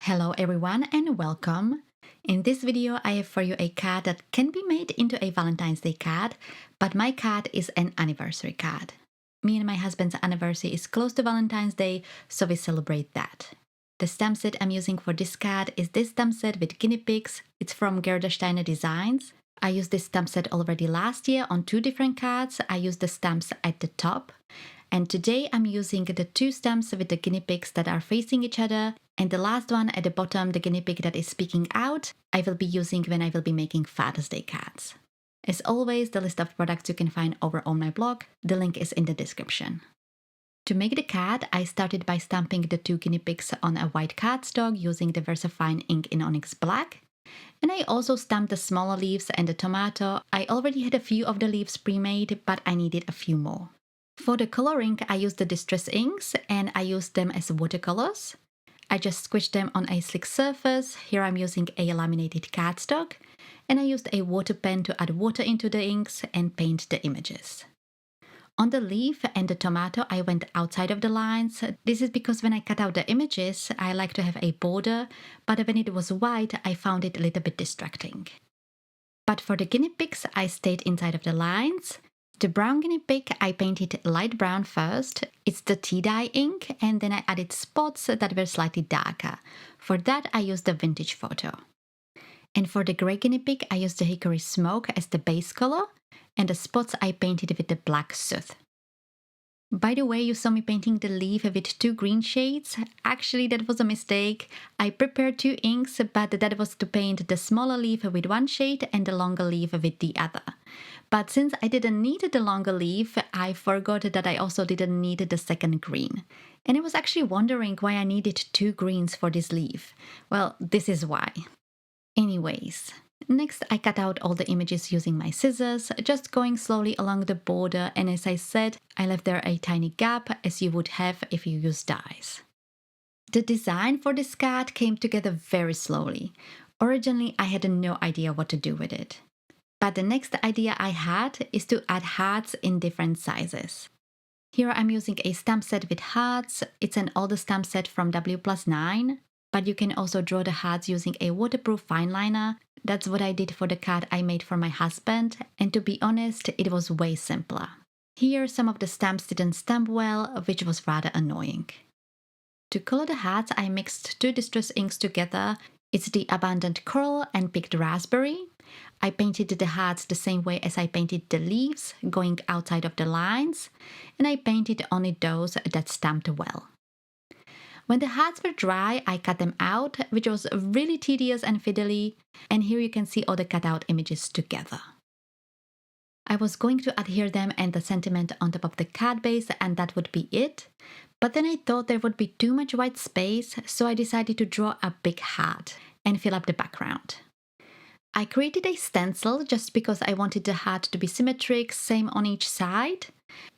Hello everyone and welcome. In this video I have for you a card that can be made into a Valentine's Day card, but my card is an anniversary card. Me and my husband's anniversary is close to Valentine's Day, so we celebrate that. The stamp set I'm using for this card is this stamp set with guinea pigs. It's from Gerda Steiner Designs. I used this stamp set already last year on 2 different cards. I used the stamps at the top. And today I'm using the 2 stamps with the guinea pigs that are facing each other, and the last one at the bottom, the guinea pig that is speaking out, I will be using when I will be making Father's Day cards. As always, the list of products you can find over on my blog, the link is in the description. To make the card, I started by stamping the 2 guinea pigs on a white cardstock using the VersaFine ink in Onyx Black. And I also stamped the smaller leaves and the tomato. I already had a few of the leaves pre-made, but I needed a few more. For the coloring, I used the distress inks and I used them as watercolors. I just squished them on a slick surface. Here I'm using a laminated cardstock, and I used a water pen to add water into the inks and paint the images. On the leaf and the tomato, I went outside of the lines. This is because when I cut out the images, I like to have a border, but when it was white, I found it a little bit distracting. But for the guinea pigs, I stayed inside of the lines. The brown guinea pig, I painted light brown first. It's the tea dye ink, and then I added spots that were slightly darker. For that, I used the vintage photo. And for the grey guinea pig, I used the hickory smoke as the base color, and the spots I painted with the black soot. By the way, you saw me painting the leaf with 2 green shades. Actually, that was a mistake. I prepared 2 inks, but that was to paint the smaller leaf with 1 shade and the longer leaf with the other. But since I didn't need the longer leaf, I forgot that I also didn't need the second green. And I was actually wondering why I needed 2 greens for this leaf. Well, this is why. Anyways. Next, I cut out all the images using my scissors, just going slowly along the border, and as I said, I left there a tiny gap as you would have if you use dies. The design for this card came together very slowly. Originally, I had no idea what to do with it. But the next idea I had is to add hearts in different sizes. Here I'm using a stamp set with hearts. It's an older stamp set from W+9. But you can also draw the hearts using a waterproof fine liner. That's what I did for the card I made for my husband, and to be honest, it was way simpler. Here some of the stamps didn't stamp well, which was rather annoying. To color the hearts, I mixed 2 distress inks together. It's the Abundant Coral and Picked Raspberry. I painted the hearts the same way as I painted the leaves, going outside of the lines, and I painted only those that stamped well. When the hearts were dry, I cut them out, which was really tedious and fiddly, and here you can see all the cutout images together. I was going to adhere them and the sentiment on top of the card base, and that would be it. But then I thought there would be too much white space, so I decided to draw a big heart and fill up the background. I created a stencil just because I wanted the heart to be symmetric, same on each side.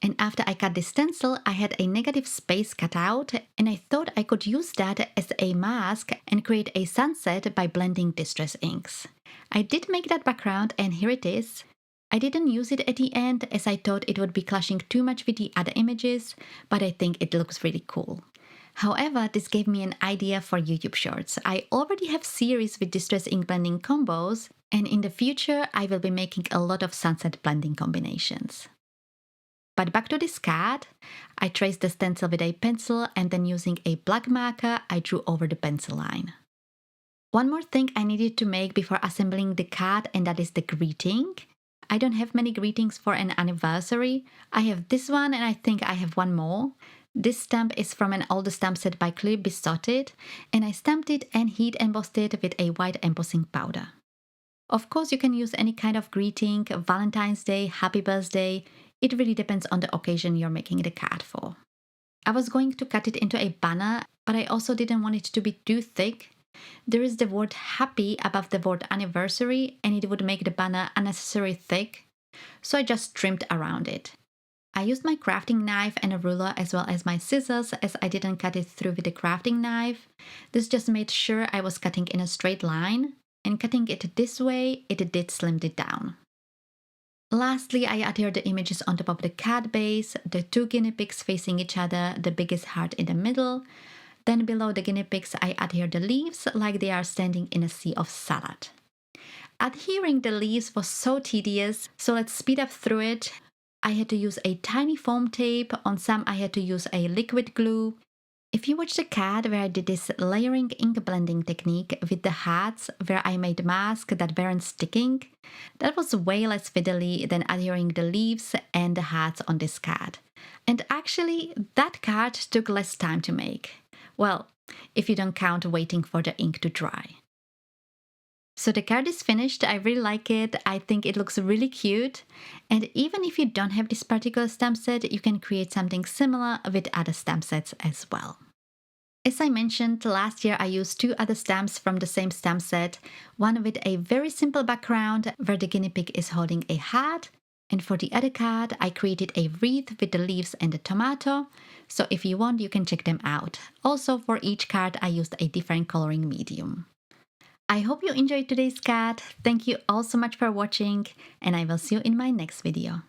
And after I cut the stencil, I had a negative space cut out, and I thought I could use that as a mask and create a sunset by blending distress inks. I did make that background, and here it is. I didn't use it at the end as I thought it would be clashing too much with the other images, but I think it looks really cool. However, this gave me an idea for YouTube shorts. I already have series with distress ink blending combos, and in the future I will be making a lot of sunset blending combinations. But back to this card, I traced the stencil with a pencil, and then using a black marker, I drew over the pencil line. One more thing I needed to make before assembling the card, and that is the greeting. I don't have many greetings for an anniversary. I have this one, and I think I have one more. This stamp is from an older stamp set by Clear Besotted, and I stamped it and heat embossed it with a white embossing powder. Of course, you can use any kind of greeting, Valentine's Day, Happy Birthday. It really depends on the occasion you're making the card for. I was going to cut it into a banner, but I also didn't want it to be too thick. There is the word happy above the word anniversary, and it would make the banner unnecessarily thick, so I just trimmed around it. I used my crafting knife and a ruler as well as my scissors, as I didn't cut it through with the crafting knife. This just made sure I was cutting in a straight line, and cutting it this way, it did slim it down. Lastly, I adhered the images on top of the card base, the 2 guinea pigs facing each other, the biggest heart in the middle. Then below the guinea pigs, I adhere the leaves like they are standing in a sea of salad. Adhering the leaves was so tedious, so let's speed up through it. I had to use a tiny foam tape, on some I had to use a liquid glue. If you watch the CAD where I did this layering ink blending technique with the hats where I made masks that weren't sticking, that was way less fiddly than adhering the leaves and the hats on this CAD. And actually, that card took less time to make. Well, if you don't count waiting for the ink to dry. So the card is finished. I really like it. I think it looks really cute. And even if you don't have this particular stamp set, you can create something similar with other stamp sets as well. As I mentioned, last year I used 2 other stamps from the same stamp set, one with a very simple background where the guinea pig is holding a hat, and for the other card I created a wreath with the leaves and the tomato, so if you want you can check them out. Also for each card I used a different coloring medium. I hope you enjoyed today's card. Thank you all so much for watching, and I will see you in my next video.